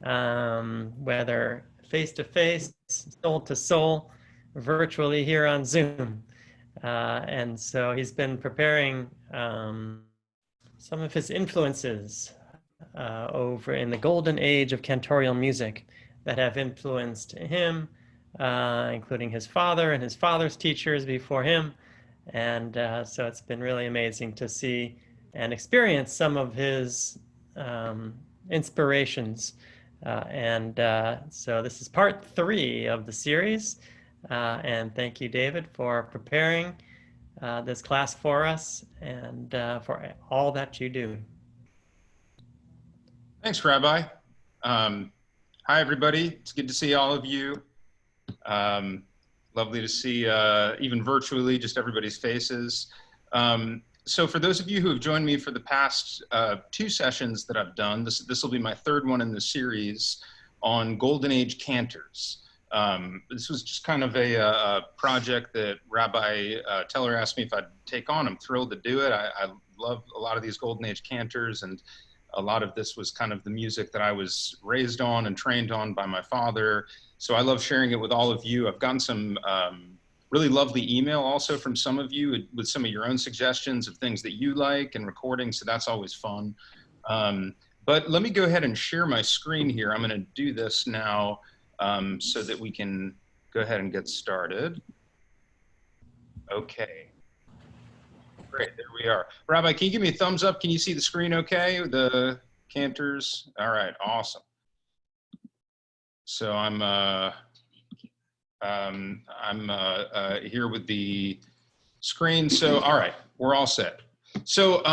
whether face-to-face, soul-to-soul, virtually here on Zoom. And so he's been preparing some of his influences over in the golden age of cantorial music that have influenced him, including his father and his father's teachers before him. And so it's been really amazing to see and experience some of his inspirations. So this is part 3 of the series. And thank you, David, for preparing this class for us and for all that you do. Thanks, Rabbi. Hi, everybody. It's good to see all of you. Lovely to see, even virtually, just everybody's faces. So for those of you who have joined me for the past 2 sessions that I've done, this will be my 3rd one in the series on Golden Age cantors. This was just kind of a project that Rabbi Teller asked me if I'd take on. I'm thrilled to do it. I love a lot of these Golden Age cantors, and a lot of this was kind of the music that I was raised on and trained on by my father. So I love sharing it with all of you. I've gotten some really lovely email also from some of you with some of your own suggestions of things that you like and recordings, so that's always fun. But let me go ahead and share my screen here. I'm gonna do this now so that we can go ahead and get started. Okay. Great, there we are. Rabbi, can you give me a thumbs up? Can you see the screen okay? The cantors? All right, awesome. So I'm here with the screen. So, all right, we're all set. So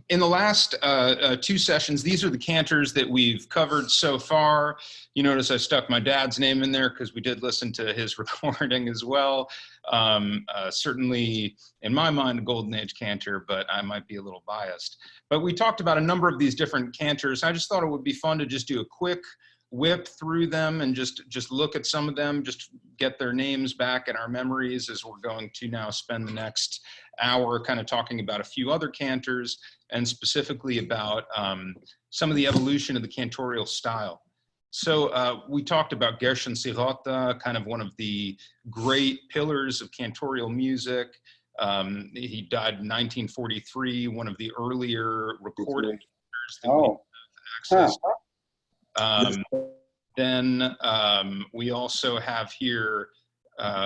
in the last 2 sessions, these are the cantors that we've covered so far. You notice I stuck my dad's name in there because we did listen to his recording as well. Certainly, in my mind, a Golden Age cantor, but I might be a little biased. But we talked about a number of these different cantors. I just thought it would be fun to just do a quick whip through them and just look at some of them, just get their names back in our memories as we're going to now spend the next hour kind of talking about a few other cantors and specifically about some of the evolution of the cantorial style. So we talked about Gershon Sirota, kind of one of the great pillars of cantorial music. He died in 1943, one of the earlier recorded cantors that we have access to. Then we also have here,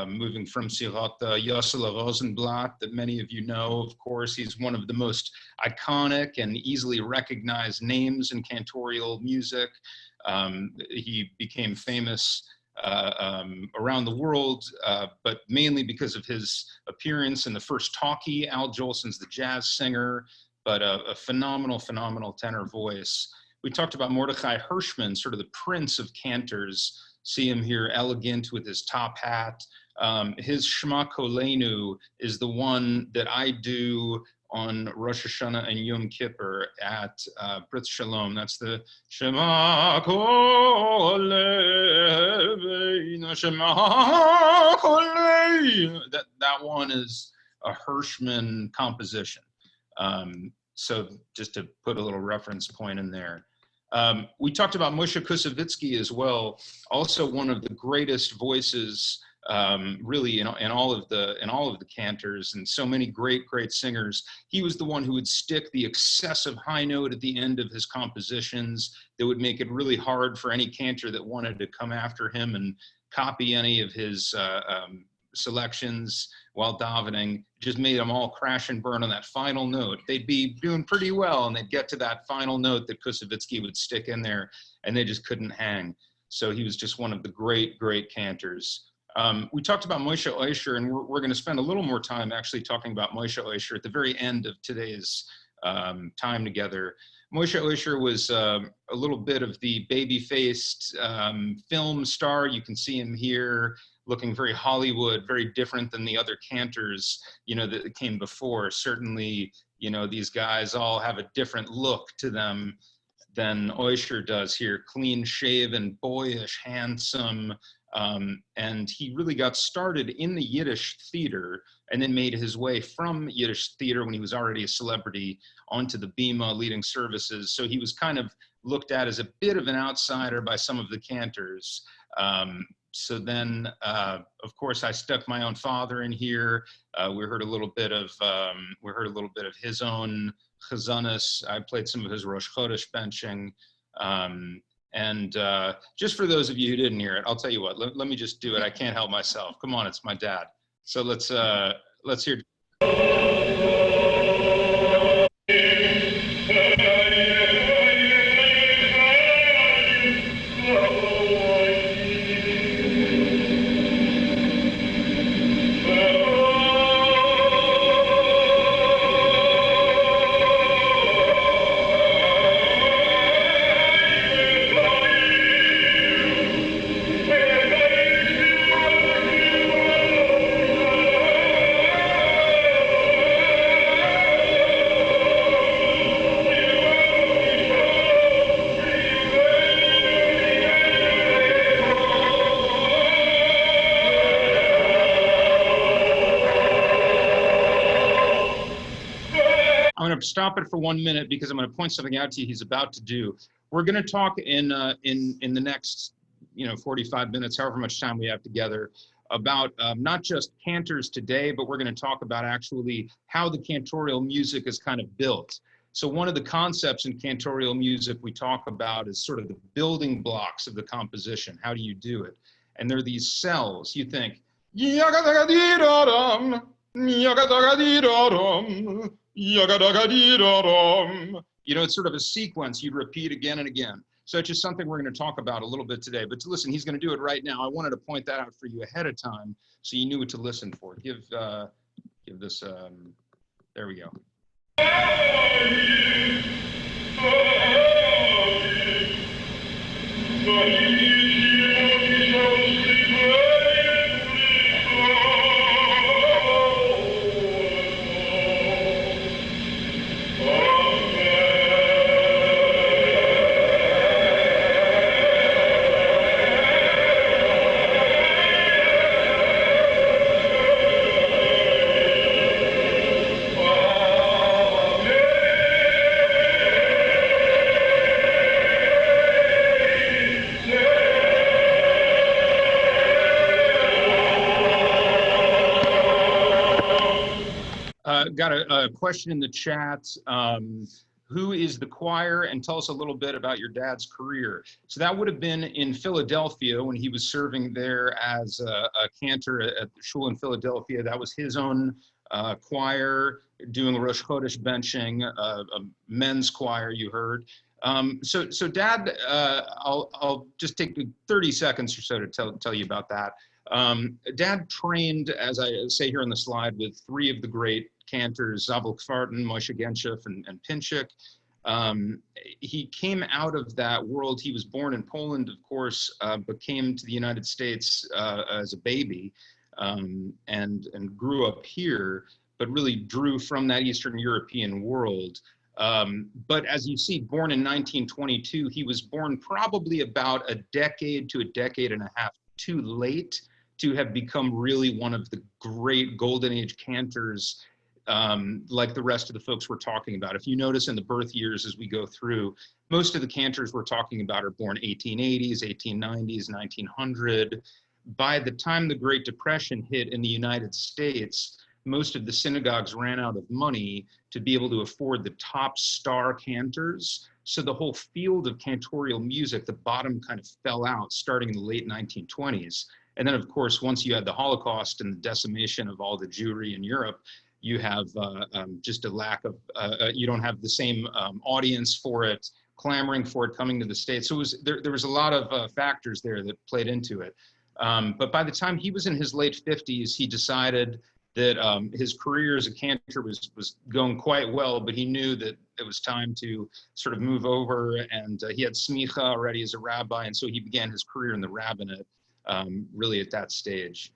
moving from Sirota, Yossele Rosenblatt, that many of you know, of course. He's one of the most iconic and easily recognized names in cantorial music. He became famous around the world, but mainly because of his appearance in the first talkie. Al Jolson's the jazz singer, but a phenomenal, phenomenal tenor voice. We talked about Mordechai Hirschman, sort of the prince of cantors. See him here, elegant with his top hat. His Shema Kolenu is the one that I do on Rosh Hashanah and Yom Kippur at Brit Shalom. That's the Shema Kolenu, Shema Kolenu. That one is a Hirschman composition. So just to put a little reference point in there. We talked about Moshe Kusevitsky as well, also one of the greatest voices, really in all of the cantors, and so many great singers. He was the one who would stick the excessive high note at the end of his compositions that would make it really hard for any cantor that wanted to come after him and copy any of his selections while davening. Just made them all crash and burn on that final note. They'd be doing pretty well and they'd get to that final note that Kusevitsky would stick in there and they just couldn't hang. So he was just one of the great cantors. We talked about Moshe Oisher, and we're going to spend a little more time actually talking about Moshe Oisher at the very end of today's time together. Moshe Oisher was a little bit of the baby-faced film star. You can see him here, looking very Hollywood, very different than the other cantors, you know, that came before. Certainly, you know, these guys all have a different look to them than Oisher does here. Clean shaven, boyish, handsome, and he really got started in the Yiddish theater and then made his way from Yiddish theater when he was already a celebrity onto the Bima leading services. So he was kind of looked at as a bit of an outsider by some of the cantors. So then, of course, I stuck my own father in here. We heard a little bit of his own chazanas. I played some of his Rosh Chodesh benching. And just for those of you who didn't hear it, I'll tell you what. Let me just do it. I can't help myself. Come on, it's my dad. So let's hear. I'm going to stop it for 1 minute because I'm going to point something out to you he's about to do. We're going to talk in the next 45 minutes, however much time we have together, about not just cantors today, but we're going to talk about actually how the cantorial music is kind of built. So one of the concepts in cantorial music we talk about is sort of the building blocks of the composition. How do you do it? And there are these cells. You think, you know, it's sort of a sequence you'd repeat again and again. So it's just something we're going to talk about a little bit today. But listen, he's going to do it right now. I wanted to point that out for you ahead of time so you knew what to listen for. Give this, there we go. Got a question in the chat. Who is the choir? And tell us a little bit about your dad's career. So that would have been in Philadelphia when he was serving there as a cantor at the shul in Philadelphia. That was his own choir doing Rosh Chodesh benching, a men's choir you heard. So Dad, I'll just take 30 seconds or so to tell you about that. Dad trained, as I say here on the slide, with three of the great cantors, Zabel Kvarten, Moshe Genshef, and Pinchik. He came out of that world. He was born in Poland, of course, but came to the United States as a baby and grew up here, but really drew from that Eastern European world. But as you see, born in 1922, he was born probably about a decade to a decade and a half too late to have become really one of the great golden age cantors like the rest of the folks we're talking about. If you notice in the birth years as we go through, most of the cantors we're talking about are born 1880s, 1890s, 1900. By the time the Great Depression hit in the United States, most of the synagogues ran out of money to be able to afford the top star cantors. So the whole field of cantorial music, the bottom kind of fell out starting in the late 1920s. And then, of course, once you had the Holocaust and the decimation of all the Jewry in Europe, you have just a lack of, you don't have the same audience for it, clamoring for it, coming to the States. So there was a lot of factors there that played into it. But by the time he was in his late 50s, he decided that his career as a cantor was going quite well, but he knew that it was time to sort of move over, and he had smicha already as a rabbi, and so he began his career in the rabbinate really at that stage.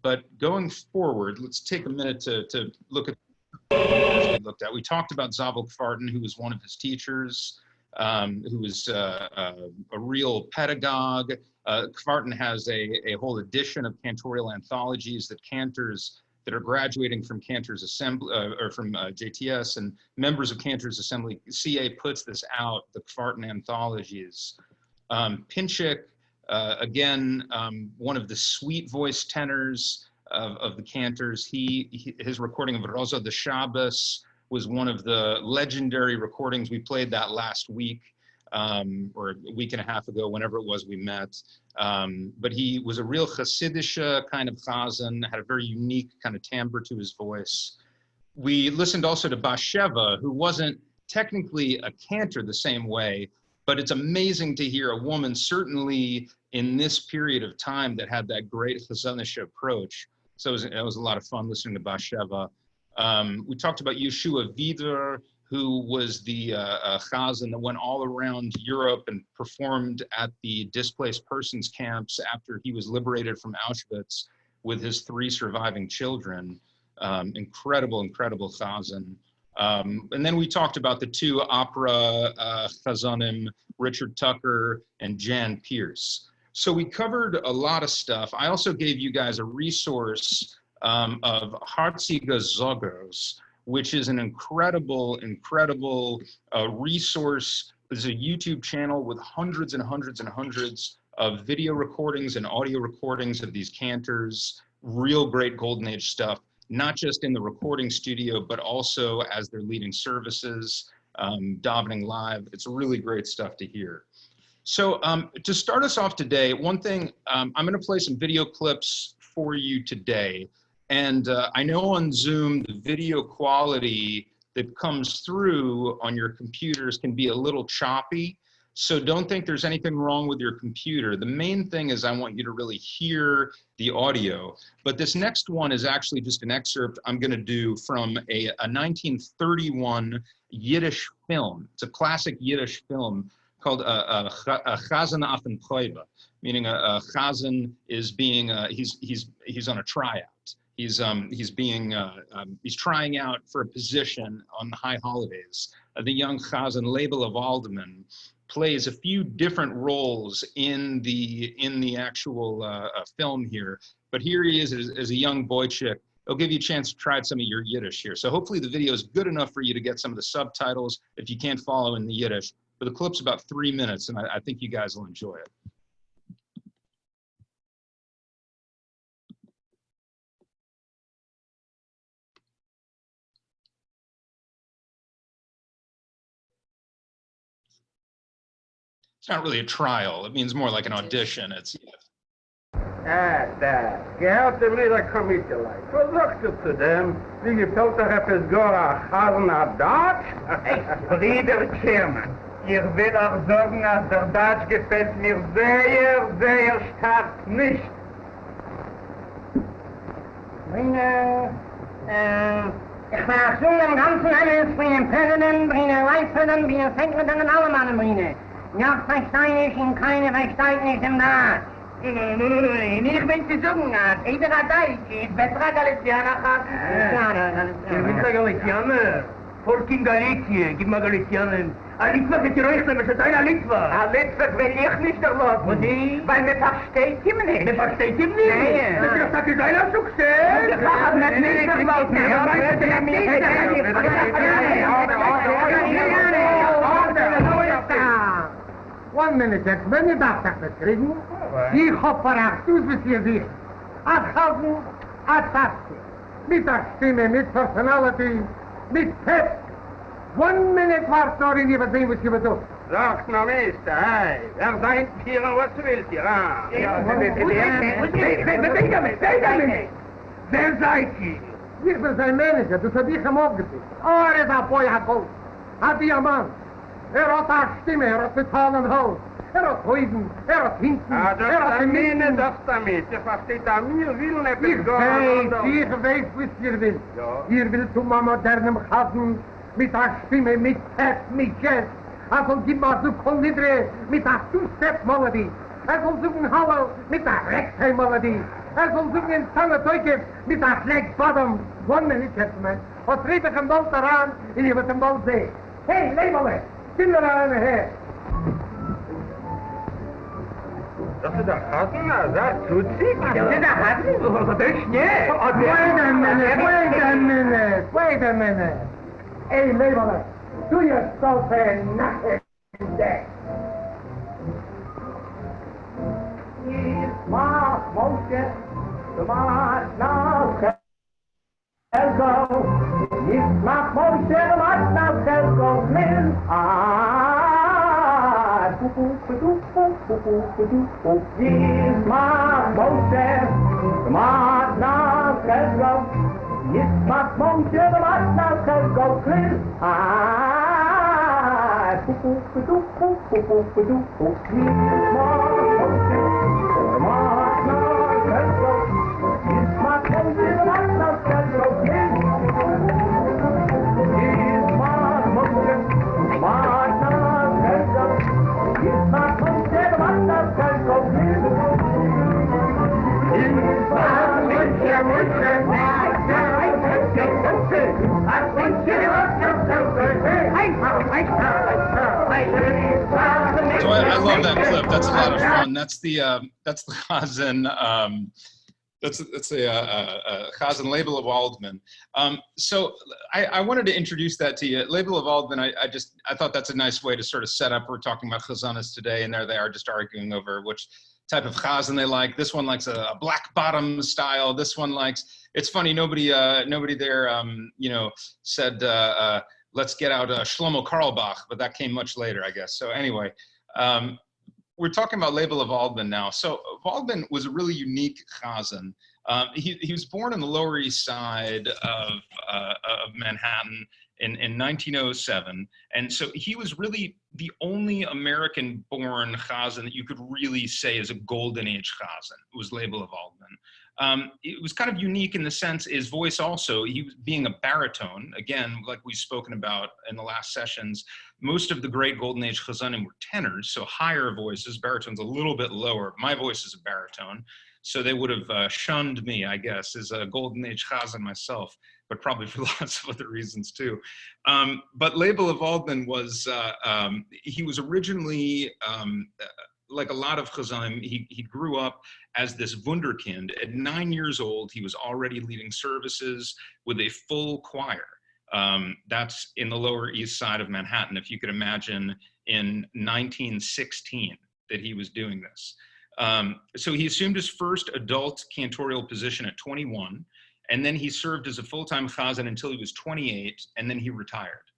But going forward, let's take a minute to look at what we looked at. We talked about Zabel Kvarten, who was one of his teachers, who was a real pedagogue. Kvarten has a whole edition of cantorial anthologies that cantors that are graduating from Cantor's Assembly, or from JTS, and members of Cantor's Assembly. CA puts this out, the Kvartin anthologies. Pinchik, again, one of the sweet voice tenors of the Cantors. His recording of Rosa de Shabbos was one of the legendary recordings. We played that last week, or a week and a half ago, whenever it was we met. But he was a real Hasidic kind of chazan, had a very unique kind of timbre to his voice. We listened also to Basheva, who wasn't technically a cantor the same way, but it's amazing to hear a woman, certainly in this period of time, that had that great chazanish approach. So it was a lot of fun listening to Basheva. We talked about Yeshua Vider, who was the chazan that went all around Europe and performed at the displaced persons camps after he was liberated from Auschwitz with his 3 surviving children. Incredible, incredible chazan. And then we talked about the 2 opera chazanim, Richard Tucker and Jan Pierce. So we covered a lot of stuff. I also gave you guys a resource of Hartziga Zogos, which is an incredible, incredible resource. There's a YouTube channel with hundreds and hundreds and hundreds of video recordings and audio recordings of these cantors. Real great Golden Age stuff, not just in the recording studio, but also as they're leading services, davening live. It's really great stuff to hear. So to start us off today, one thing, I'm gonna play some video clips for you today. And I know on Zoom, the video quality that comes through on your computers can be a little choppy. So don't think there's anything wrong with your computer. The main thing is I want you to really hear the audio. But this next one is actually just an excerpt I'm gonna do from a 1931 Yiddish film. It's a classic Yiddish film called Chazan auf den Probe, meaning a chazan is being, he's on a tryout. He's trying out for a position on the high holidays. The young chazan Label of Alderman plays a few different roles in the actual film here, but here he is as a young boy chick. It'll give you a chance to try some of your Yiddish here. So hopefully the video is good enough for you to get some of the subtitles if you can't follow in the Yiddish. But the clip's about 3 minutes, and I think you guys will enjoy it. It's not really a trial. It means more like an audition. It's gehört dem Lieder Komitelei. Was sagst du zu dem? Wie gefällt dir etwas gar a Hasen a Deutsch? Brüder Chairman, ich will auch sagen, dass der Deutsch gefällt mir sehr, sehr stark nicht. Ich war schon im ganzen alles von dem Präsidenten, von den Leitpräsidenten, von den Sekretären und allem an dem ja, verstehe ich in keine versteht nicht im Deutsch. Ich bin zu sagen, jeder hat Deutsch, ist besser als Galicianer. Ich bin kein Galicianer. Volking Galicia, gib mal Galicianer. A Litwa geht ihr euch, wenn es ein Litwa. A Litwa will ich nicht erlauben. Und die? Weil man versteht ihm nicht. Man versteht ihm nicht? Nein. Das ist ein Success. Ich habe nicht erlauben. One minute, wenn ihr das sagt, kriegen, ich hoffe, was ihr wisst. Abhalten, abtasten. Mit der Stimme, mit Personality, mit Pep. 1 minute war's noch in übersehen, was ihr tut. Sag's noch, Mister, hey. Wer seid hier und was willst ihr, ah? Wer seid ihr? Ich bin sein Manager, das hab ich ihm aufgeführt. Oh, ist ein Feuerkoll. Hat ihr Mann. Hat eine Stimme, hat bezahlen Haus. Hat Häusen, hat hinten, hat hinten. Das damit, ihr versteht an mir, will nicht. Ich weiß, was ihr will. Ihr will zu einem modernen Chasen, mit der Stimme, mit Pep, mit Jazz. Also gib mal so Konidre, mit der Two-Step-Melodie. Soll suchen Hallo, mit der Ragtime-Melodie. Soll suchen Sanatoike, mit der Flag-Bottom. 1 minute, gentlemen. Und trieb ich im Boot daran, und ich wird im Boot sehen. Hey, Labele! Kinder an her. Das ist der Hasen, das tut sich. Das ist der Hasen? Das ist nicht. Wait a minute. Hey, Labeler, do yourself a nothing day. My motion, my now go. It's my motion, my now go. Live. He's my motion, my now go. It's my motion, my now go. Live. He's So I love that clip. That's a lot of fun. That's the Chazan. That's a Chazan Label of Waldman. So I wanted to introduce that to you. Label of Waldman. I thought that's a nice way to sort of set up. We're talking about Chazanas today, and there they are just arguing over which type of Chazan they like. This one likes a black bottom style. This one likes. It's funny. Nobody there said let's get out Shlomo Carlebach, but that came much later, I guess. So anyway. We're talking about Label of Waldman now. So Waldman was a really unique Chazan. He was born on the Lower East Side of Manhattan in 1907. And so he was really the only American-born Chazan that you could really say is a golden age Chazan. It was Label of Waldman. It was kind of unique in the sense his voice also, he was being a baritone, again, like we've spoken about in the last sessions, most of the great Golden Age Chazanim were tenors, so higher voices, baritone's a little bit lower. My voice is a baritone, so they would have shunned me, I guess, as a Golden Age Chazan myself, but probably for lots of other reasons too. But Label of Waldman was, he was originally, like a lot of Chazanim, he grew up as this wunderkind. At 9 years old, he was already leading services with a full choir. That's in the Lower East Side of Manhattan, if you could imagine in 1916 that he was doing this. So he assumed his first adult cantorial position at 21, and then he served as a full-time chazan until he was 28, and then he retired.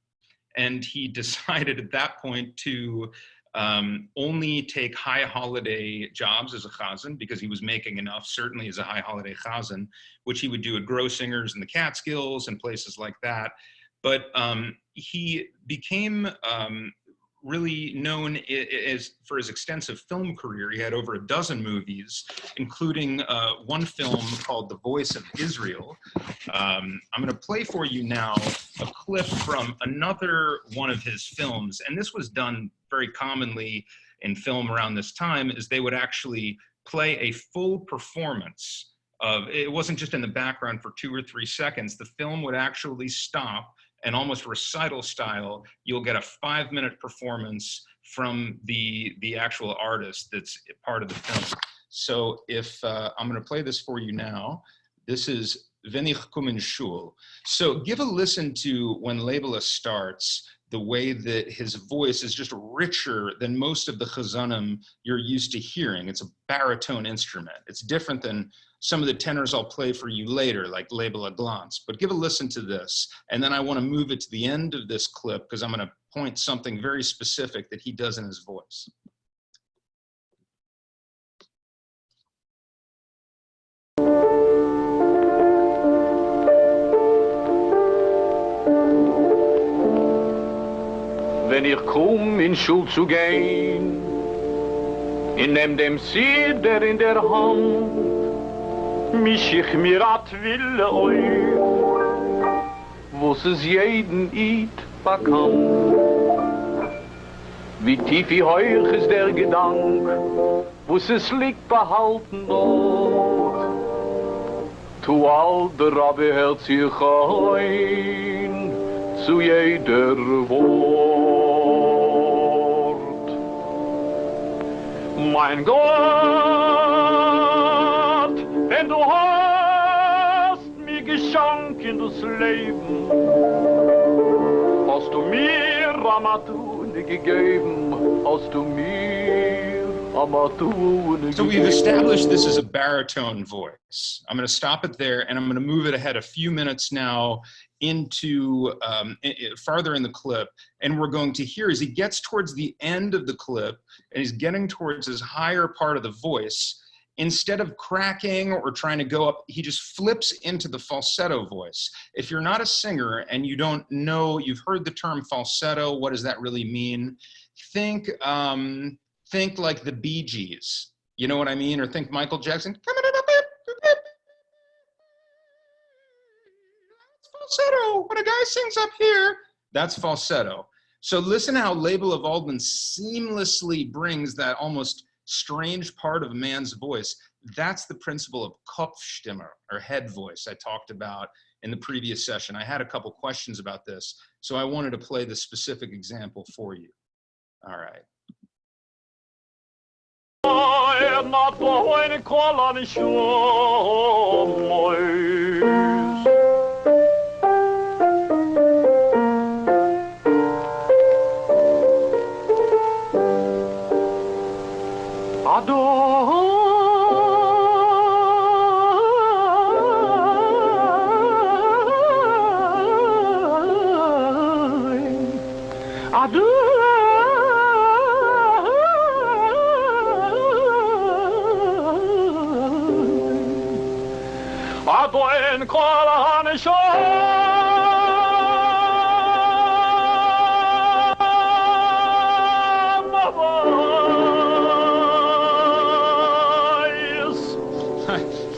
And he decided at that point to only take high holiday jobs as a chazan because he was making enough, certainly as a high holiday chazan, which he would do at Grossinger's in the Catskills and places like that. But he became really known for his extensive film career. He had over a dozen movies, including one film called The Voice of Israel. I'm going to play for you now a clip from another one of his films. And this was done very commonly in film around this time, is they would actually play a full performance of, it wasn't just in the background for 2 or 3 seconds. The film would actually stop, and almost recital style, you'll get a 5-minute performance from the actual artist that's part of the film. So if I'm going to play this for you now, this is Wenn ich komm in Shul. So give a listen to when Labela starts, the way that his voice is just richer than most of the chazanim you're used to hearing. It's a baritone instrument. It's different than some of the tenors I'll play for you later, like Labela Glantz. But give a listen to this, and then I want to move it to the end of this clip because I'm going to point something very specific that he does in his voice. Wenn ich komm in Schul zu gehen, ich nehm dem Sieder in der Hand, misch ich mir at Wille auf, wo's es jeden Eid bekannt. Wie tief wie hoch ist der Gedank, wo's es liegt behalten dort. Tu all der Rabbi hält sich ein, zu jeder Wort. Mein Gott, wenn du hast mir geschenkt das Leben, hast du mir Amatune gegeben, hast du mir Amatune gegeben. So we've established this is a baritone voice. I'm going to stop it there, and I'm going to move it ahead a few minutes now into farther in the clip. And we're going to hear as he gets towards the end of the clip, and he's getting towards his higher part of the voice, instead of cracking or trying to go up, he just flips into the falsetto voice. If you're not a singer and you don't know, you've heard the term falsetto, what does that really mean? Think like the Bee Gees, you know what I mean? Or think Michael Jackson. Falsetto. When a guy sings up here, that's falsetto. So listen how Label of Waldman seamlessly brings that almost strange part of a man's voice. That's the principle of Kopfstimme, or head voice, I talked about in the previous session. I had a couple questions about this, so I wanted to play the specific example for you. All right.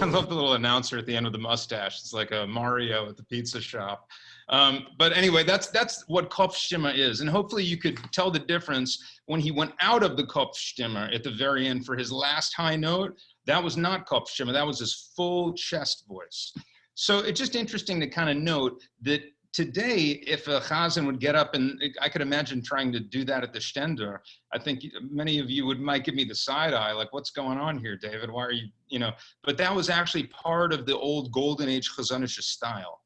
I love the little announcer at the end of the mustache. It's like a Mario at the pizza shop. But anyway, that's what Kopfstimme is. And hopefully you could tell the difference when he went out of the Kopfstimme at the very end for his last high note. That was not Kopfstimme, that was his full chest voice. So it's just interesting to kind of note that today, if a chazan would get up, and I could imagine trying to do that at the Stender, I think many of you might give me the side eye, like, what's going on here, David? Why are you, but that was actually part of the old golden age chazanische style.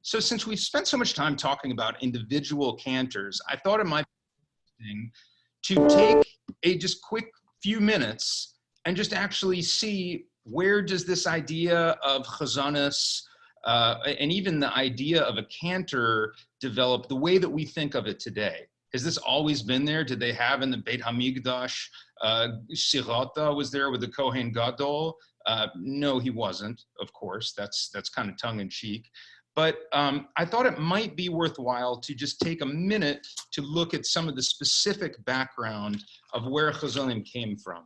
So since we've spent so much time talking about individual cantors, I thought it might be interesting to take a just quick few minutes and just actually see where does this idea of chazanis and even the idea of a cantor develop the way that we think of it today. Has this always been there? Did they have in the Beit HaMikdash, Sirota was there with the Kohen Gadol? No, he wasn't, of course. That's kind of tongue in cheek. But I thought it might be worthwhile to just take a minute to look at some of the specific background of where chazanim came from.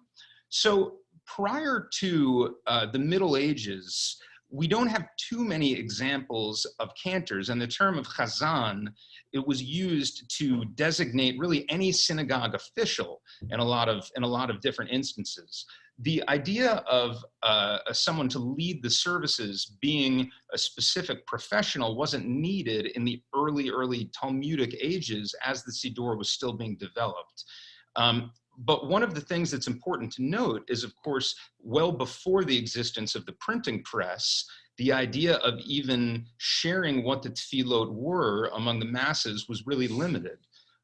So prior to the Middle Ages, we don't have too many examples of cantors, and the term of chazan, it was used to designate really any synagogue official in a lot of different instances. The idea of someone to lead the services being a specific professional wasn't needed in the early Talmudic ages as the Siddur was still being developed. But one of the things that's important to note is, of course, well before the existence of the printing press, the idea of even sharing what the tefillot were among the masses was really limited.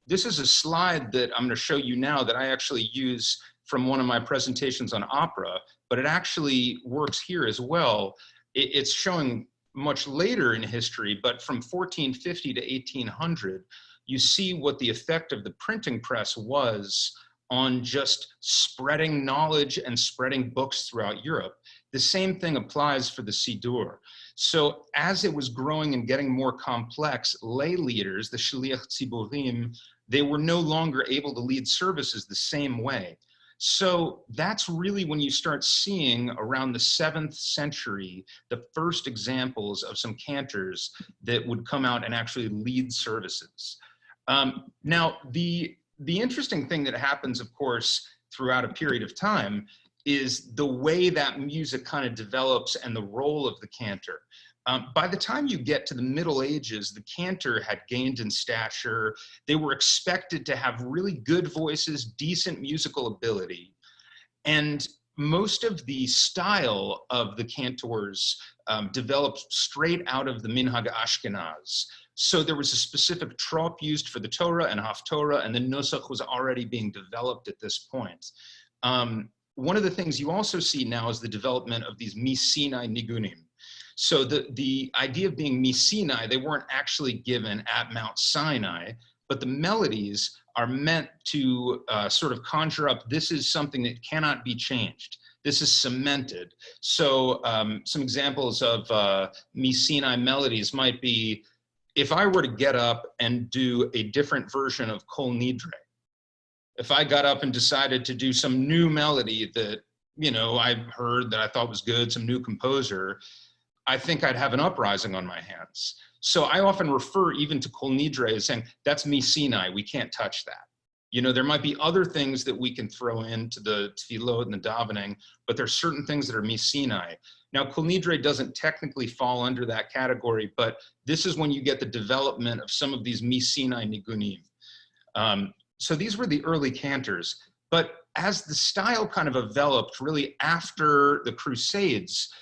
This is a slide that I'm going to show you now that I actually use from one of my presentations on opera, but it actually works here as well. It's showing much later in history, but from 1450 to 1800, you see what the effect of the printing press was on just spreading knowledge and spreading books throughout Europe. The same thing applies for the Siddur. So as it was growing and getting more complex, lay leaders, the Shliach Tziburim, they were no longer able to lead services the same way. So that's really when you start seeing around the 7th century, the first examples of some cantors that would come out and actually lead services. Now, the interesting thing that happens, of course, throughout a period of time is the way that music kind of develops and the role of the cantor. By the time you get to the Middle Ages, the cantor had gained in stature. They were expected to have really good voices, decent musical ability. And most of the style of the cantors developed straight out of the Minhag Ashkenaz. So there was a specific trop used for the Torah and Haftorah, and the Nusach was already being developed at this point. One of the things you also see now is the development of these Misinai Nigunim. So the idea of being Misinai, they weren't actually given at Mount Sinai, but the melodies are meant to sort of conjure up, this is something that cannot be changed. This is cemented. So some examples of Misinai melodies might be, if I were to get up and do a different version of Kol Nidre, if I got up and decided to do some new melody that, you know, I heard that I thought was good, some new composer, I think I'd have an uprising on my hands. So I often refer even to Kol Nidre as saying, that's Misinai, we can't touch that. You know, there might be other things that we can throw into the tefillot and the davening, but there's certain things that are Misinai. Now, Kol Nidre doesn't technically fall under that category, but this is when you get the development of some of these Misinai Nigunim. So these were the early cantors, but as the style kind of developed really after the Crusades,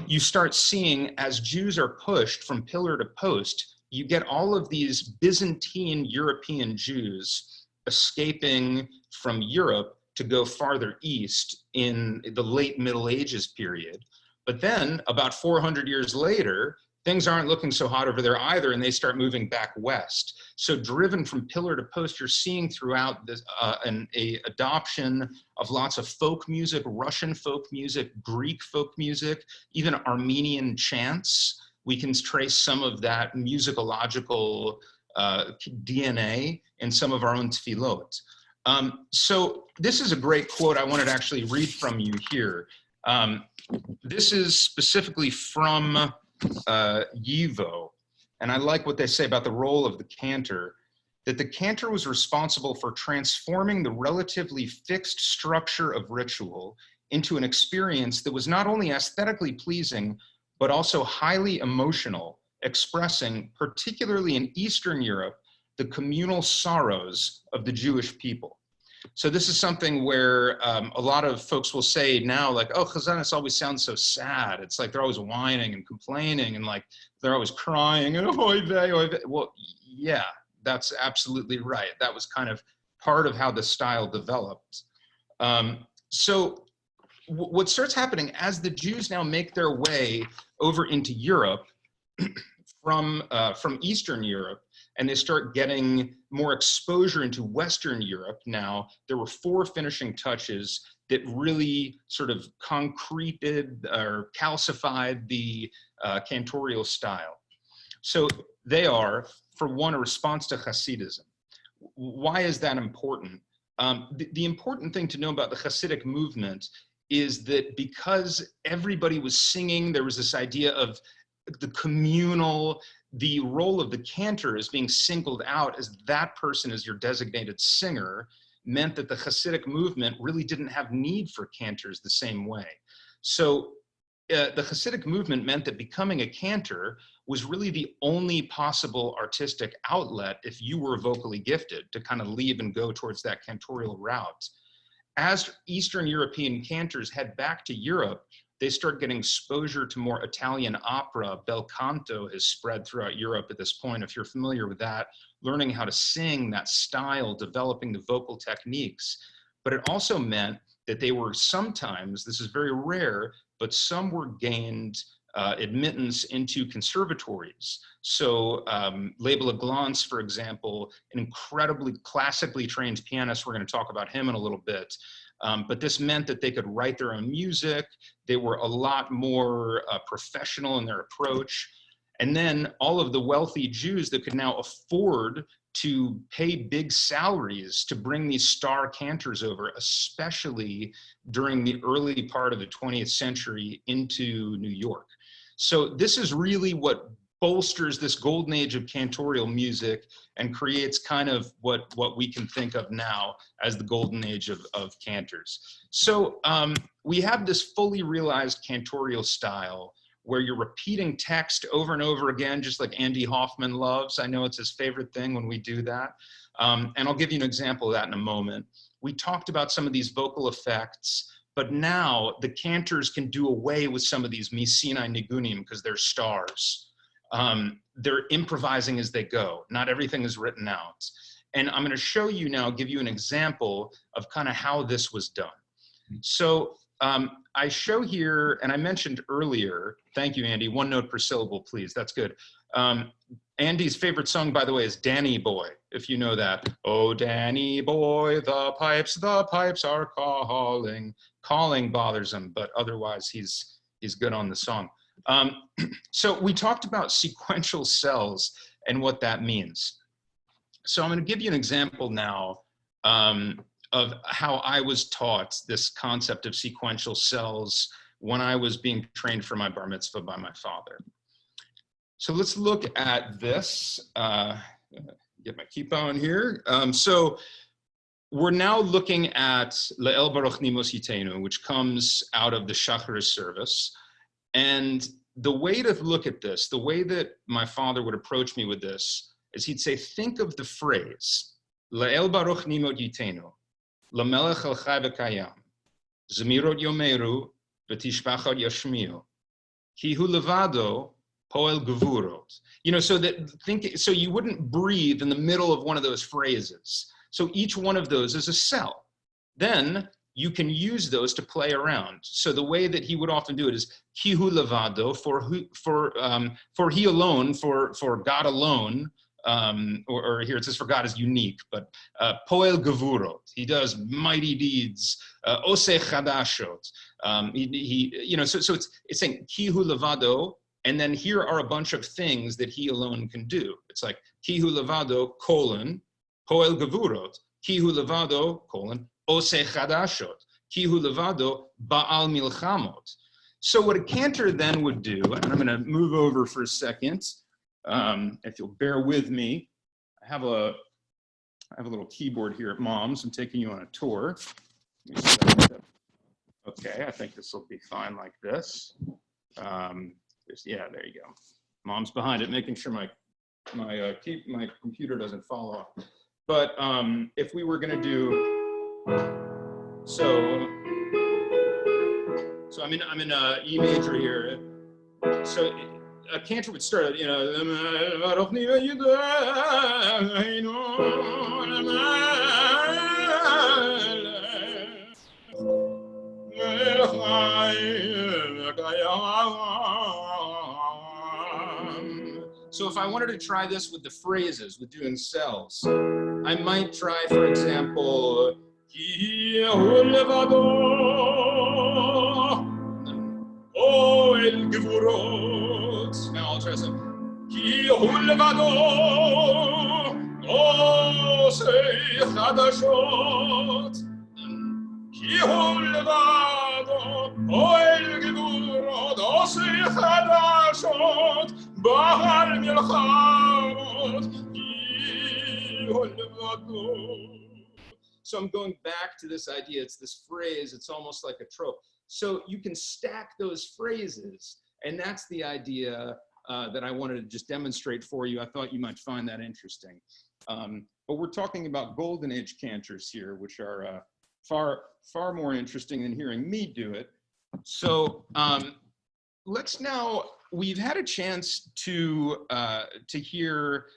you start seeing as Jews are pushed from pillar to post, you get all of these Byzantine European Jews escaping from Europe to go farther east in the late Middle Ages period. But then about 400 years later, things aren't looking so hot over there either, and they start moving back west. So driven from pillar to post, you're seeing throughout this an adoption of lots of folk music, Russian folk music, Greek folk music, even Armenian chants. We can trace some of that musicological DNA in some of our own tefillot. So this is a great quote I wanted to actually read from you here. This is specifically from Yivo, and I like what they say about the role of the cantor, that the cantor was responsible for transforming the relatively fixed structure of ritual into an experience that was not only aesthetically pleasing, but also highly emotional, expressing, particularly in Eastern Europe, the communal sorrows of the Jewish people. So this is something where a lot of folks will say now, like, oh, Chazanis always sounds so sad. It's like they're always whining and complaining and like they're always crying and oy vey, oy vey. Well, yeah, that's absolutely right. That was kind of part of how the style developed. So what starts happening as the Jews now make their way over into Europe from Eastern Europe, and they start getting more exposure into Western Europe now, there were 4 finishing touches that really sort of concreted or calcified the cantorial style. So they are, for one, a response to Hasidism. Why is that important? The important thing to know about the Hasidic movement is that because everybody was singing, there was this idea of the communal, the role of the cantor as being singled out as that person as your designated singer meant that the Hasidic movement really didn't have need for cantors the same way. So the Hasidic movement meant that becoming a cantor was really the only possible artistic outlet if you were vocally gifted to kind of leave and go towards that cantorial route. As Eastern European cantors head back to Europe, they start getting exposure to more Italian opera. Bel canto has spread throughout Europe at this point. If you're familiar with that, learning how to sing, that style, developing the vocal techniques. But it also meant that they were sometimes, this is very rare, but some were gained admittance into conservatories. So Label Glantz, for example, an incredibly classically trained pianist, we're going to talk about him in a little bit, but this meant that they could write their own music. They were a lot more professional in their approach. And then all of the wealthy Jews that could now afford to pay big salaries to bring these star cantors over, especially during the early part of the 20th century into New York. So this is really what bolsters this golden age of cantorial music and creates kind of what we can think of now as the golden age of cantors. So we have this fully realized cantorial style where you're repeating text over and over again, just like Andy Hoffman loves. I know it's his favorite thing when we do that. And I'll give you an example of that in a moment. We talked about some of these vocal effects, but now the cantors can do away with some of these misinai nigunim because they're stars. They're improvising as they go. Not everything is written out. And I'm going to show you now, give you an example of kind of how this was done. So I show here, and I mentioned earlier, thank you, Andy, 1 note per syllable, please. That's good. Andy's favorite song, by the way, is Danny Boy, if you know that. Oh, Danny Boy, the pipes are calling. Calling bothers him, but otherwise he's good on the song. So we talked about sequential cells and what that means. So I'm going to give you an example now of how I was taught this concept of sequential cells when I was being trained for my bar mitzvah by my father. So let's look at this. Get my kippah on here. So we're now looking at Le'el Baruch Nimos Yiteinu, which comes out of the Shacharis service. And the way to look at this, the way that my father would approach me with this, is he'd say, think of the phrase, Le'el Baruch Nimos Yiteinu, Lamelech El Chai V'Kayam, Zemirot Yomeru, V'Tishpachot Yashmiu, Ki Hu Levado, Poel Gevurot. You know, so you wouldn't breathe in the middle of one of those phrases. So each one of those is a cell. Then you can use those to play around. So the way that he would often do it is Ki Hu Levado, for he alone, for God alone, or here it says for God is unique, but Poel Gevurot, he does mighty deeds, Ose Chadashot. You know, so it's saying Ki Hu Levado, and then here are a bunch of things that he alone can do. It's like Ki Hu Levado, colon, Poel Gevurot, Ki Hu Levado, colon, Ose Chadashot, Ki Hu Levado, Baal Milchamot. So what a cantor then would do, and I'm going to move over for a second, if you'll bear with me. I have a little keyboard here at Mom's. I'm taking you on a tour. Okay, I think this will be fine like this. Yeah, there you go. Mom's behind it, making sure my computer doesn't fall off. But if we were going to do so I'm in E major here. So a cantor would start, you know, so if I wanted to try this with the phrases, with doing cells, I might try, for example, Oh, el Gevurot. Now I'll try some. Ki Hu Levado, oh, say Chadashot. Ki Hu Levado, oh, el Gevurot, oh, say Chadashot. Bahar Milchamot, Ki Hu Levado. So I'm going back to this idea. It's this phrase. It's almost like a trope. So you can stack those phrases, and that's the idea that I wanted to just demonstrate for you. I thought you might find that interesting. But we're talking about golden age cantors here, which are far more interesting than hearing me do it. So let's now, we've had a chance to hear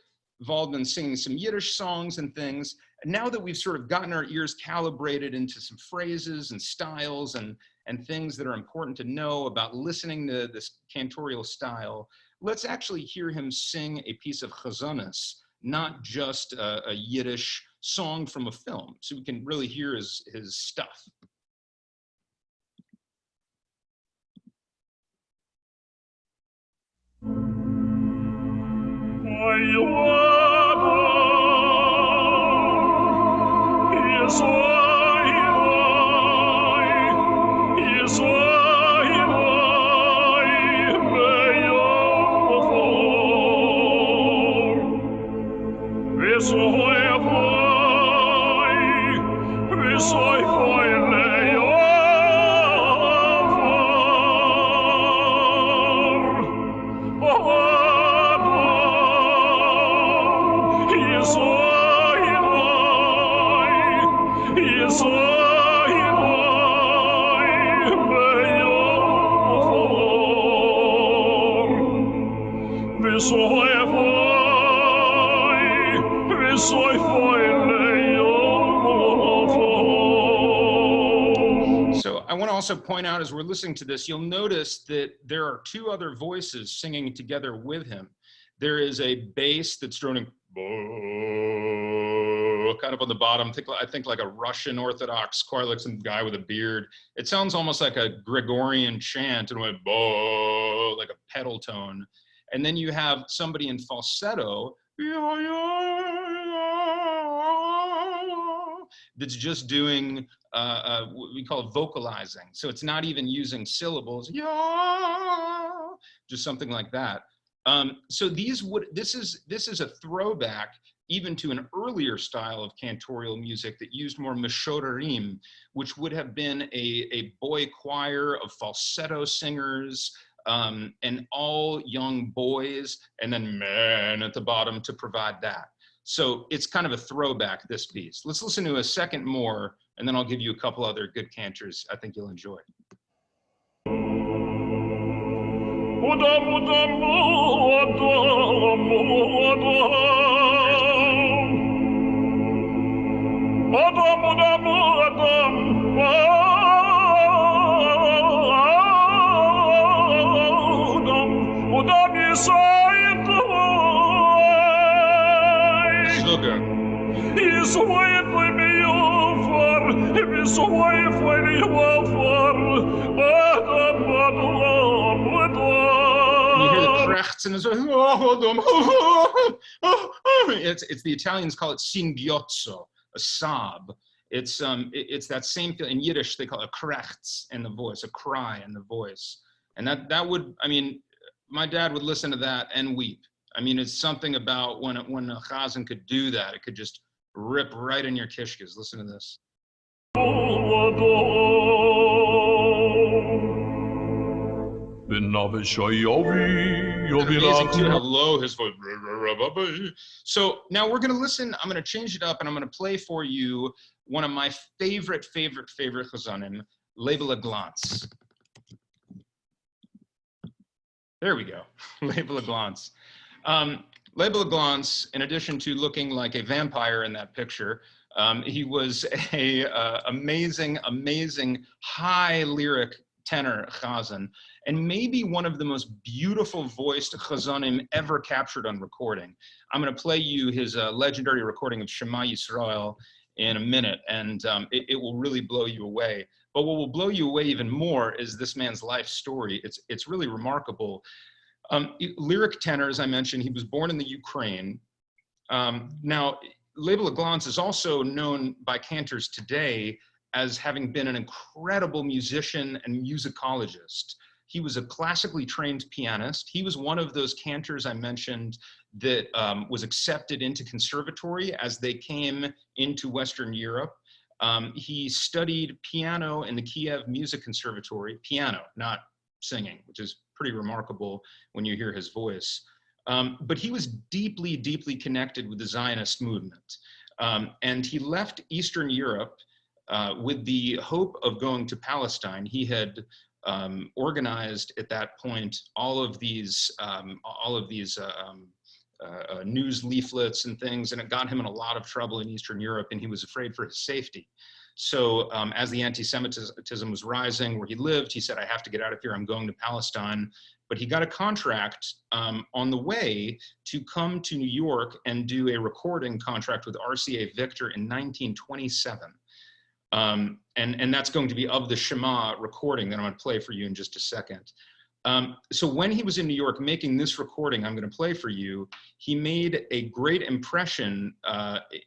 Waldman singing some Yiddish songs and things. Now that we've sort of gotten our ears calibrated into some phrases and styles and things that are important to know about listening to this cantorial style, let's actually hear him sing a piece of chazanas, not just a Yiddish song from a film, so we can really hear his stuff. So I want to also point out, as we're listening to this, you'll notice that there are two other voices singing together with him. There is a bass that's droning kind of on the bottom. I think like a Russian Orthodox choir, like some guy with a beard. It sounds almost like a Gregorian chant, and went like a pedal tone. And then you have somebody in falsetto that's just doing what we call vocalizing. So it's not even using syllables, just something like that. So this is a throwback even to an earlier style of cantorial music that used more meshorerim, which would have been a boy choir of falsetto singers, and all young boys, and then men at the bottom to provide that. So it's kind of a throwback, this piece. Let's listen to a second more, and then I'll give you a couple other good cantors I think you'll enjoy. You hear the krechts and it's the Italians call it singhiozzo, a sob. It's that same feel. In Yiddish they call it a krechts in the voice, a cry in the voice. And that would, I mean, my dad would listen to that and weep. I mean, it's something about when a chazan could do that, it could just rip right in your kishkas. Listen to this. Amazing too, how low his voice. So now we're gonna listen, I'm gonna change it up and I'm gonna play for you one of my favorite chazanim, Label a Glance. There we go, Label a Glance. Label a Glance, in addition to looking like a vampire in that picture, he was a amazing high lyric tenor chazan, and maybe one of the most beautiful voiced chazanim ever captured on recording. I'm going to play you his legendary recording of Shema Yisrael in a minute, and it will really blow you away. But what will blow you away even more is this man's life story. It's really remarkable. Lyric tenor, as I mentioned, he was born in the Ukraine. Now, Label a Glance is also known by cantors today as having been an incredible musician and musicologist. He was a classically trained pianist. He was one of those cantors I mentioned that was accepted into conservatory as they came into Western Europe. He studied piano in the Kiev Music Conservatory, piano, not singing, which is pretty remarkable when you hear his voice. But he was deeply connected with the Zionist movement. And he left Eastern Europe with the hope of going to Palestine. He had organized at that point all of these news leaflets and things, and it got him in a lot of trouble in Eastern Europe, and he was afraid for his safety. So as the anti-Semitism was rising where he lived, he said, I have to get out of here, I'm going to Palestine. But he got a contract on the way to come to New York and do a recording contract with RCA Victor in 1927. And that's going to be of the Shema recording that I'm going to play for you in just a second. So when he was in New York making this recording I'm going to play for you, he made a great impression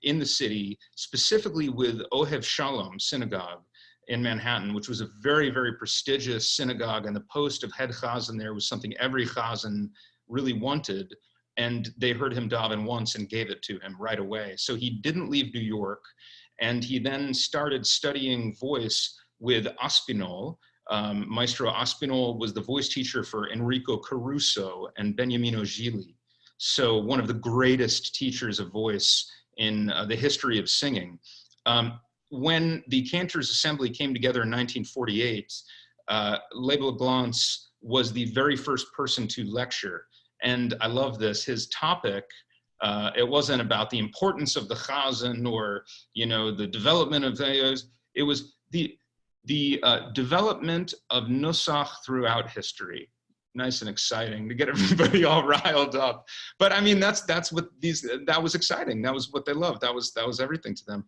in the city, specifically with Ohev Shalom Synagogue in Manhattan, which was a very prestigious synagogue, and the post of head chazan there was something every chazan really wanted, and they heard him daven once and gave it to him right away. So he didn't leave New York, and he then started studying voice with Aspinall. Maestro Aspinall was the voice teacher for Enrico Caruso and Beniamino Gigli. So one of the greatest teachers of voice in the history of singing. When the Cantors Assembly came together in 1948, Label a Glance was the very first person to lecture. And I love this, his topic, it wasn't about the importance of the chazan or, you know, the development of those. It was the development of nusach throughout history. Nice and exciting to get everybody all riled up. But I mean, that's what that was exciting. That was what they loved. That was everything to them.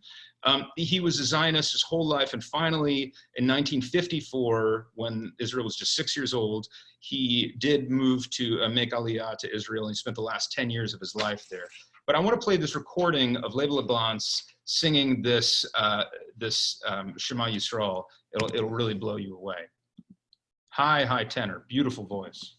He was a Zionist his whole life. And finally, in 1954, when Israel was just 6 years old, he did move to make Aliyah to Israel. And he spent the last 10 years of his life there. But I want to play this recording of Leib LeGlantz singing this Shema Yisrael. It'll really blow you away. High tenor, beautiful voice.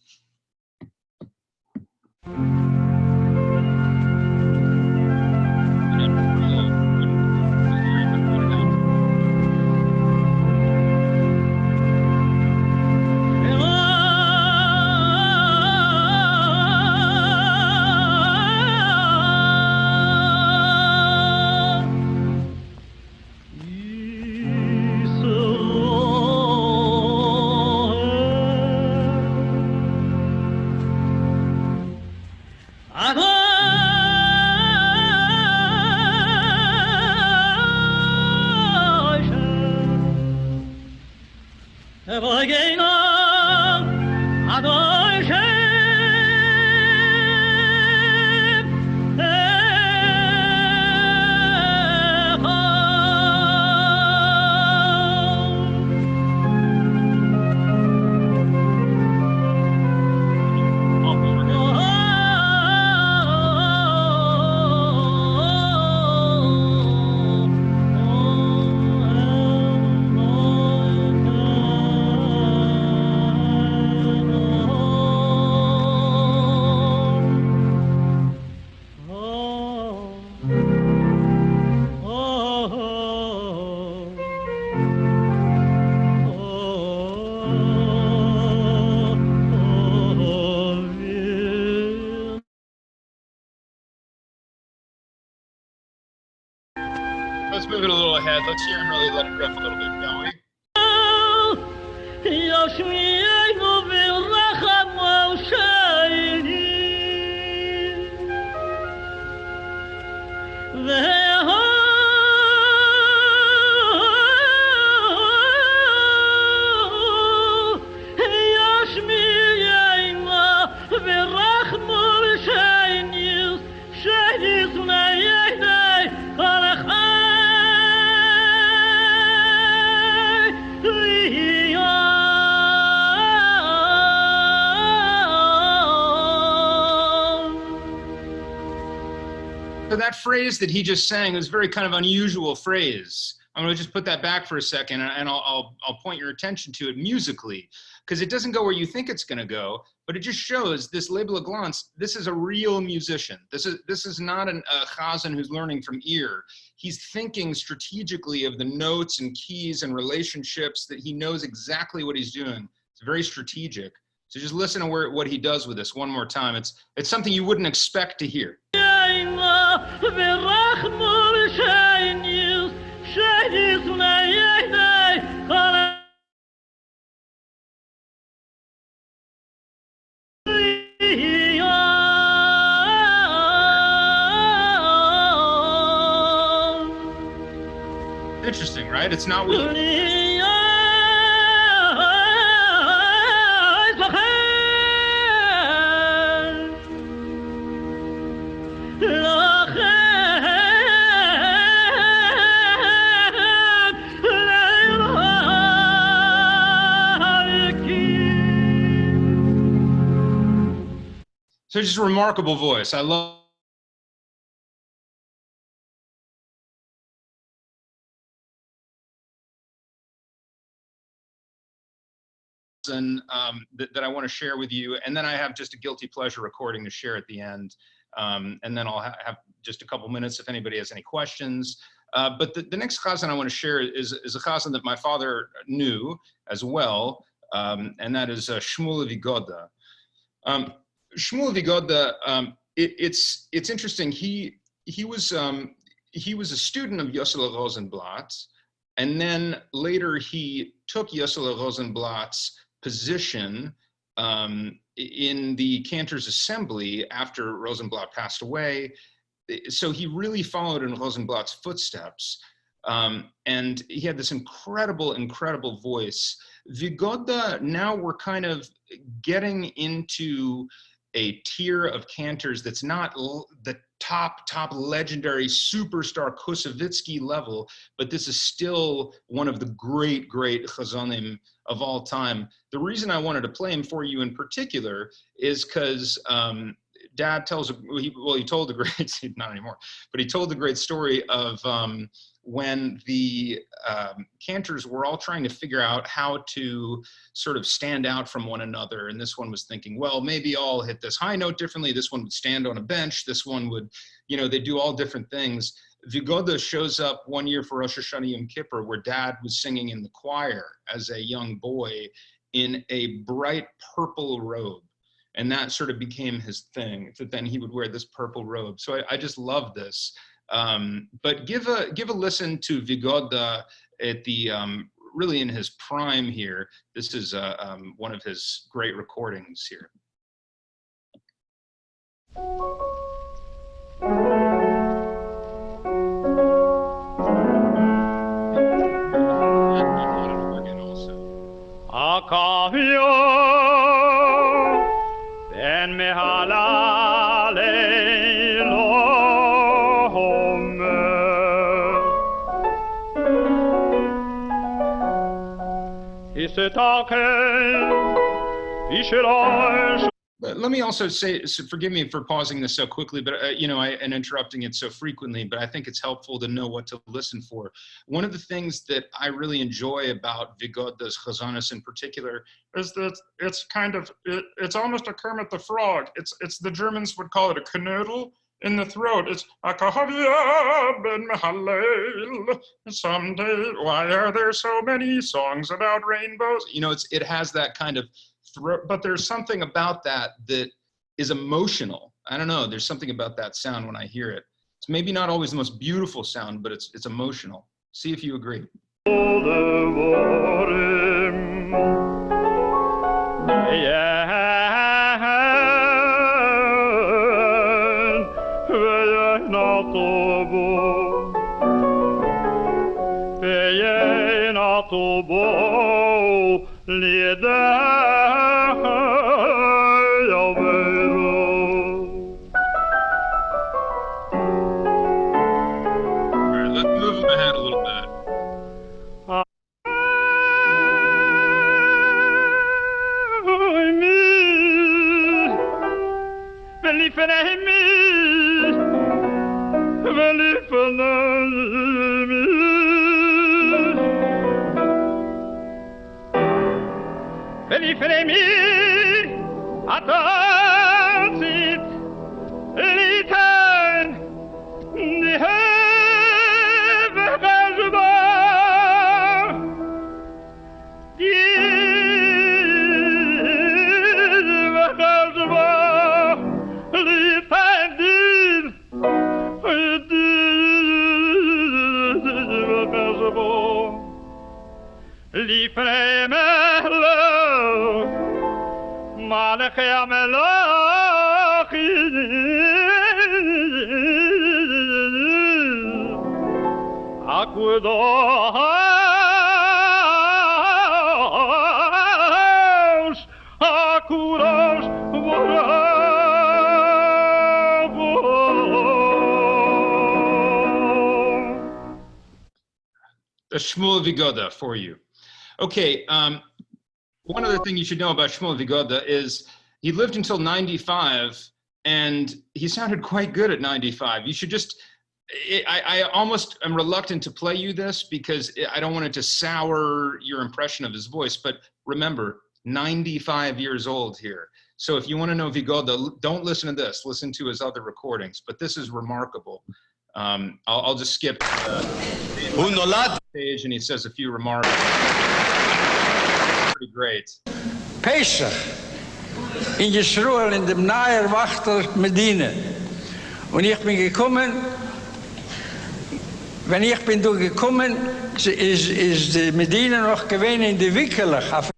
Let's move it a little ahead. Let's hear him really let it rip a little bit, shall we? So that phrase that he just sang is a very kind of unusual phrase. I'm going to just put that back for a second, and I'll point your attention to it musically, because it doesn't go where you think it's going to go, but it just shows this Leib LeGlantz. This is a real musician. This is not a chazan who's learning from ear. He's thinking strategically of the notes and keys and relationships, that he knows exactly what he's doing. It's very strategic. So just listen to what he does with this one more time. It's something you wouldn't expect to hear. Interesting, right? It's not what So just a remarkable voice. I love that I want to share with you. And then I have just a guilty pleasure recording to share at the end. And then I'll have just a couple minutes if anybody has any questions. But the next chazan I want to share is a chazan that my father knew as well, and that is Shmuel Vigoda. Shmuel Vigoda, it's interesting. He was a student of Yossele Rosenblatt, and then later he took Yossele Rosenblatt's position in the Cantor's Assembly after Rosenblatt passed away. So he really followed in Rosenblatt's footsteps. And he had this incredible, incredible voice. Vigoda, now we're kind of getting into a tier of cantors that's not the top legendary superstar Koussevitzky level, but this is still one of the great chazonim of all time. The reason I wanted to play him for you in particular is because Dad tells, he told the great, not anymore, but he told the great story of when the cantors were all trying to figure out how to sort of stand out from one another. And this one was thinking, well, maybe I'll hit this high note differently. This one would stand on a bench. This one would, they do all different things. Vigoda shows up one year for Rosh Hashanah Yom Kippur, where Dad was singing in the choir as a young boy in a bright purple robe. And that sort of became his thing, that then he would wear this purple robe. So I just love this. But give a listen to Vigoda at the really in his prime here. This is one of his great recordings here. But let me also say, so forgive me for pausing this so quickly, but and interrupting it so frequently, but I think it's helpful to know what to listen for. One of the things that I really enjoy about Vigoda's chazanas in particular is that it's almost a Kermit the Frog. It's the Germans would call it a knödel in the throat. It's Akahavia ben Mehalel. Someday, why are there so many songs about rainbows? It has that kind of throat, but there's something about that is emotional. I don't know, there's something about that sound when I hear it. It's maybe not always the most beautiful sound, but it's emotional. See if you agree. Let's move the head a little bit. The Shmuel Vigoda for you. Okay, one other thing you should know about Shmuel Vigoda is he lived until 95, and he sounded quite good at 95. You should just, I almost am reluctant to play you this because I don't want it to sour your impression of his voice, but remember, 95 years old here. So if you want to know Vigoda, don't listen to this, listen to his other recordings, but this is remarkable. I'll just skip stage, and he says a few remarks. Pretty great. Pesach in Yisroel in dem nahe Wachter Medina. Und ich bin gekommen, wenn ich bin durchgekommen, ist die Medina noch gewesen in der Wickelach.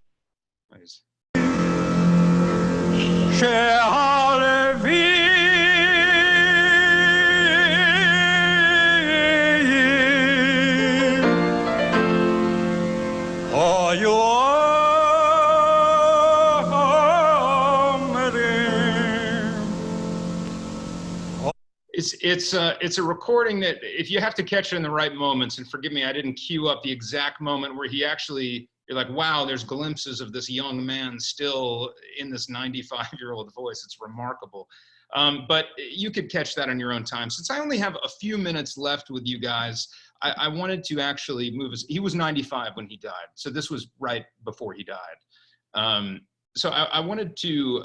It's a recording that if you have to catch it in the right moments, and forgive me, I didn't cue up the exact moment where he actually, you're like, wow, there's glimpses of this young man still in this 95-year-old voice. It's remarkable. But you could catch that on your own time. Since I only have a few minutes left with you guys, I wanted to actually move us. He was 95 when he died. So this was right before he died. So I wanted to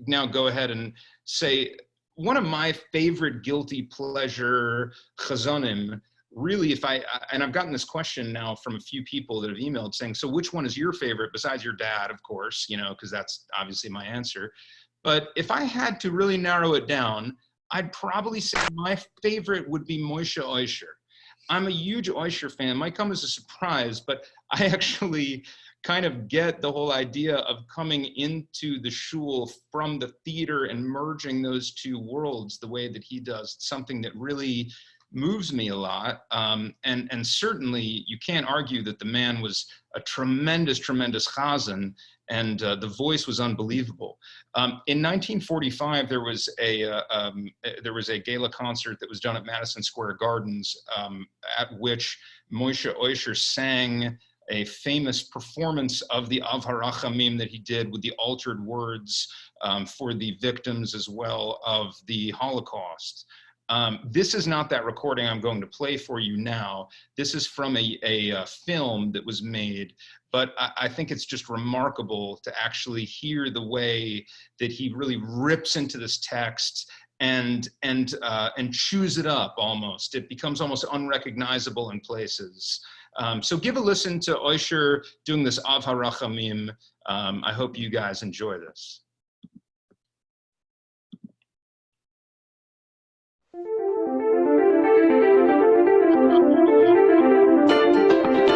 now go ahead and say, one of my favorite guilty pleasure chazonim, really, and I've gotten this question now from a few people that have emailed saying, so which one is your favorite besides your dad, of course, you know, because that's obviously my answer. But if I had to really narrow it down, I'd probably say my favorite would be Moshe Oisher. I'm a huge Oisher fan. It might come as a surprise, but I actually kind of get the whole idea of coming into the shul from the theater and merging those two worlds the way that he does. It's something that really moves me a lot. And certainly you can't argue that the man was a tremendous, tremendous chazan, and the voice was unbelievable. In 1945, there was a gala concert that was done at Madison Square Gardens, at which Moshe Oisher sang a famous performance of the Av HaRachamim that he did with the altered words for the victims as well of the Holocaust. This is not that recording I'm going to play for you now. This is from a film that was made, but I think it's just remarkable to actually hear the way that he really rips into this text and chews it up almost. It becomes almost unrecognizable in places. So give a listen to Oisher doing this Av HaRachamim. I hope you guys enjoy this.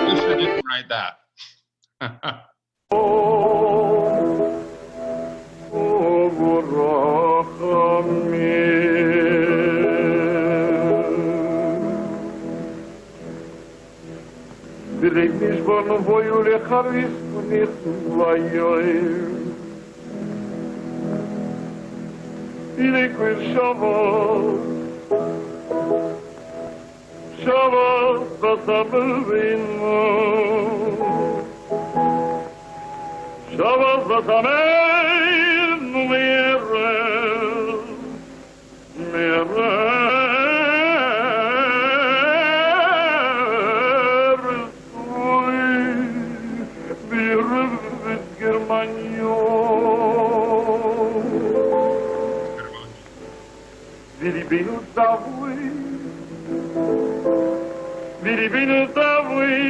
Oisher didn't write that. Direkt nicht von wo ihr Charis und nicht Vayoi. Direkt will Shabbos, Shabbos das Abelvino, Shabbos das Abelvino Meres. Viribinu tavui,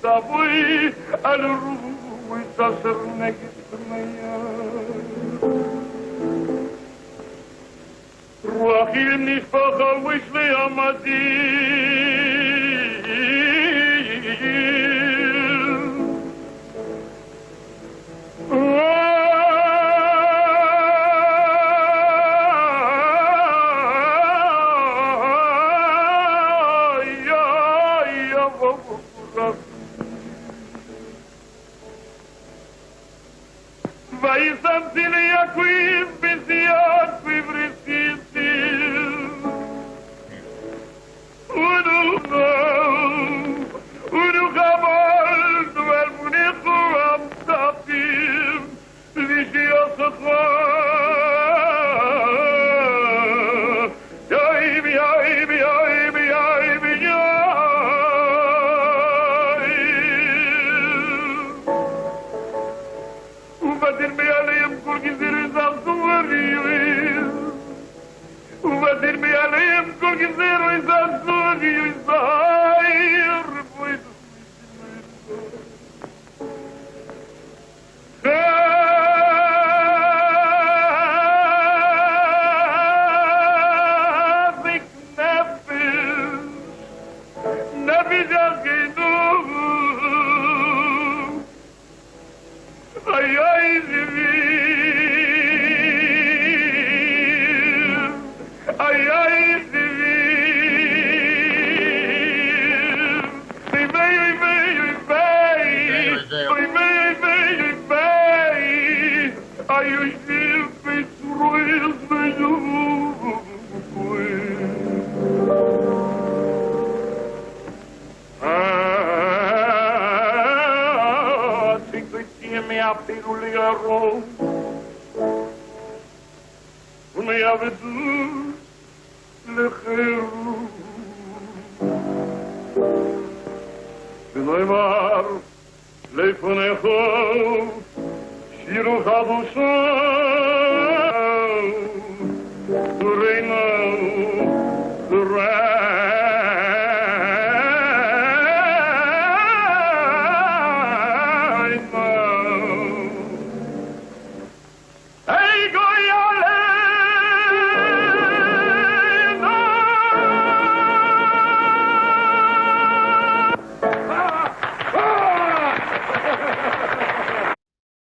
tavui, alurui tasar negitmaya. Ruachim nishpachal wishli amadi.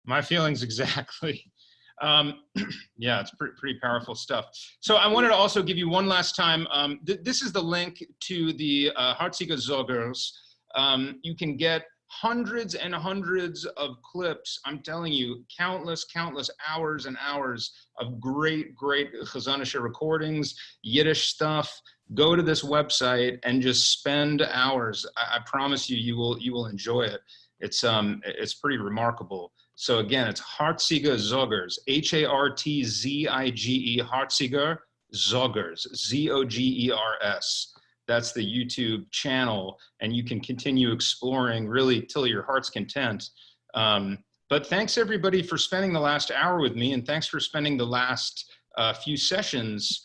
My feelings exactly. Yeah, it's pretty powerful stuff. So I wanted to also give you one last time. This is the link to the Hartziger Zogers. You can get hundreds and hundreds of clips. I'm telling you, countless hours and hours of great Chazanische recordings, Yiddish stuff. Go to this website and just spend hours. I promise you, you will enjoy it. It's pretty remarkable. So again, it's Hartziger Zogers, Hartzige, Hartziger Zogers, Zogers. That's the YouTube channel, and you can continue exploring really till your heart's content. But thanks everybody for spending the last hour with me, and thanks for spending the last few sessions.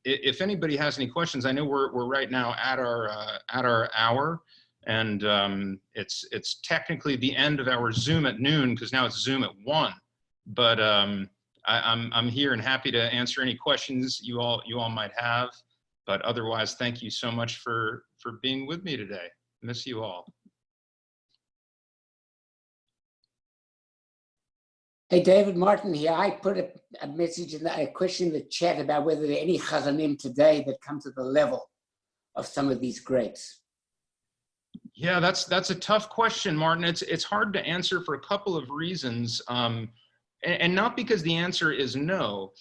If anybody has any questions, I know we're right now at our hour. And it's technically the end of our Zoom at noon, because now it's Zoom at 1. But I'm here and happy to answer any questions you all might have. But otherwise, thank you so much for being with me today. Miss you all. Hey, David Martin here. I put a message a question in the chat about whether there are any Chazanim today that come to the level of some of these greats. Yeah, that's a tough question, Martin. It's hard to answer for a couple of reasons, and not because the answer is no.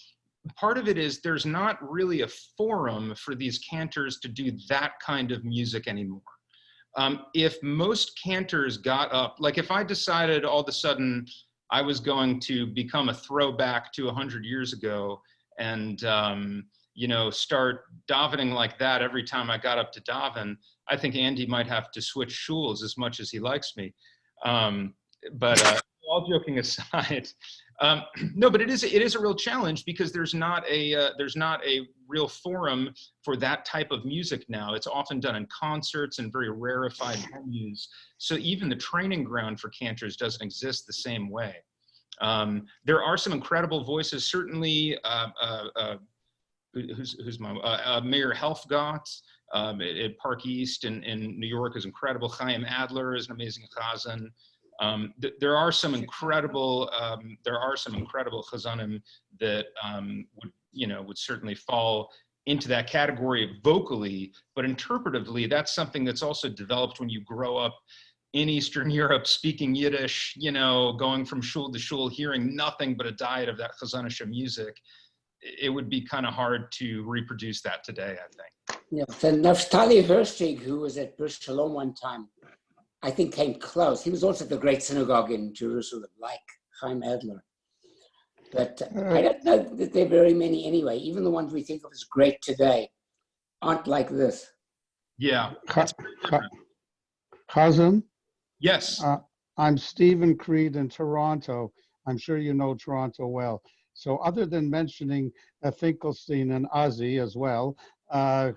Part of it is there's not really a forum for these cantors to do that kind of music anymore. If most cantors got up, like if I decided all of a sudden I was going to become a throwback to 100 years ago and you know, start davening like that every time I got up to daven, I think Andy might have to switch shuls as much as he likes me. But all joking aside, no, but it is a real challenge because there's not a real forum for that type of music now. It's often done in concerts and very rarefied venues. So even the training ground for cantors doesn't exist the same way. There are some incredible voices, certainly. Who's my Mayor Helfgott at Park East in New York is incredible. Chaim Adler is an amazing chazan. There are some incredible chazanim that would certainly fall into that category vocally, but interpretively, that's something that's also developed when you grow up in Eastern Europe, speaking Yiddish, you know, going from shul to shul, hearing nothing but a diet of that chazanische music. It would be kind of hard to reproduce that today, I think. Yeah, so Naftali Verstig, who was at Bris Shalom one time, I think came close. He was also at the great synagogue in Jerusalem, like Chaim Adler. But I don't know that there are very many anyway. Even the ones we think of as great today aren't like this. Yeah. Chazan? Yes. I'm Stephen Creed in Toronto. I'm sure you know Toronto well. So other than mentioning Finkelstein and Ozzy as well,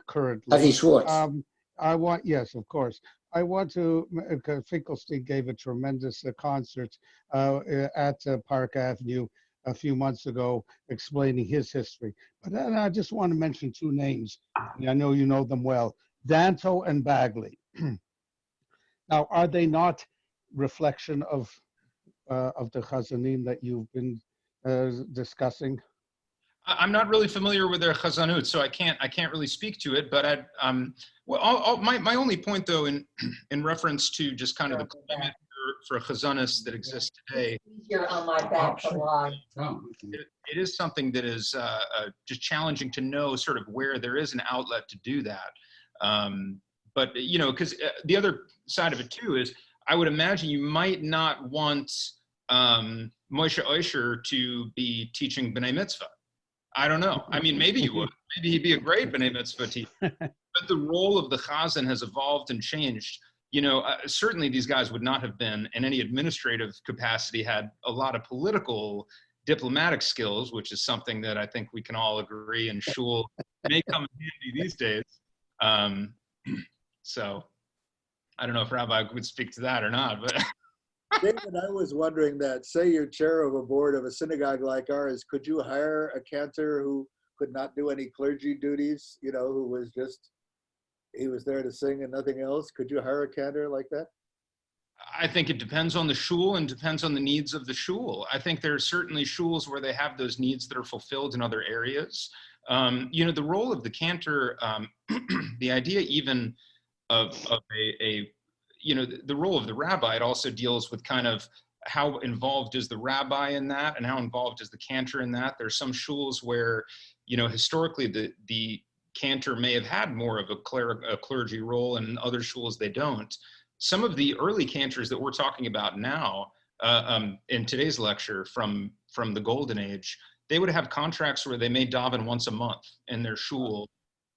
currently. Ozzy Schwartz. Yes, of course. I want to, Finkelstein gave a tremendous concert at Park Avenue a few months ago explaining his history. But then I just want to mention two names. I know you know them well, Danto and Bagley. Now, are they not reflection of the Chazanim that you've been discussing? I'm not really familiar with their chazanut, so I can't really speak to it. But my only point, though, in reference to just kind of the climate for chazanis that exists today. Easier on my back a lot. It is something that is just challenging to know sort of where there is an outlet to do that. But, you know, because the other side of it too is I would imagine you might not want Moshe Oisher to be teaching B'nai Mitzvah. I don't know. I mean, maybe you would. Maybe he'd be a great B'nai Mitzvah teacher. But the role of the Chazan has evolved and changed. You know, certainly these guys would not have been in any administrative capacity, had a lot of political diplomatic skills, which is something that I think we can all agree and shul may come in handy these days. So I don't know if Rabbi would speak to that or not, but. David, I was wondering that, say you're chair of a board of a synagogue like ours, could you hire a cantor who could not do any clergy duties, you know, who was just, he was there to sing and nothing else? Could you hire a cantor like that? I think it depends on the shul and depends on the needs of the shul. I think there are certainly shuls where they have those needs that are fulfilled in other areas. You know, the role of the cantor, the idea even of a you know, the role of the rabbi, it also deals with kind of how involved is the rabbi in that and how involved is the cantor in that. There's some shuls where, you know, historically the cantor may have had more of a clergy role, and in other shuls they don't. Some of the early cantors that we're talking about now in today's lecture from the golden age, they would have contracts where they may daven once a month in their shul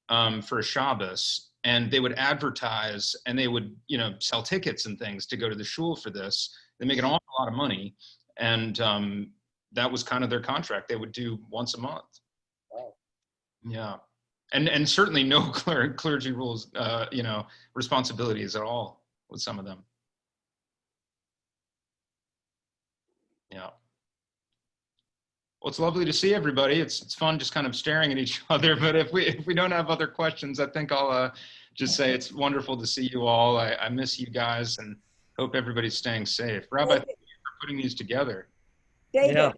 for a Shabbos, and they would advertise and they would, you know, sell tickets and things to go to the shul for this. They make an awful lot of money, and that was kind of their contract. They would do once a month. Wow. Yeah, and certainly no clergy rules, you know, responsibilities at all with some of them. Yeah. Well, it's lovely to see everybody. It's fun just kind of staring at each other. But if we don't have other questions, I think I'll just say it's wonderful to see you all. I miss you guys and hope everybody's staying safe. Rabbi, thank you for putting these together. David, Yeah.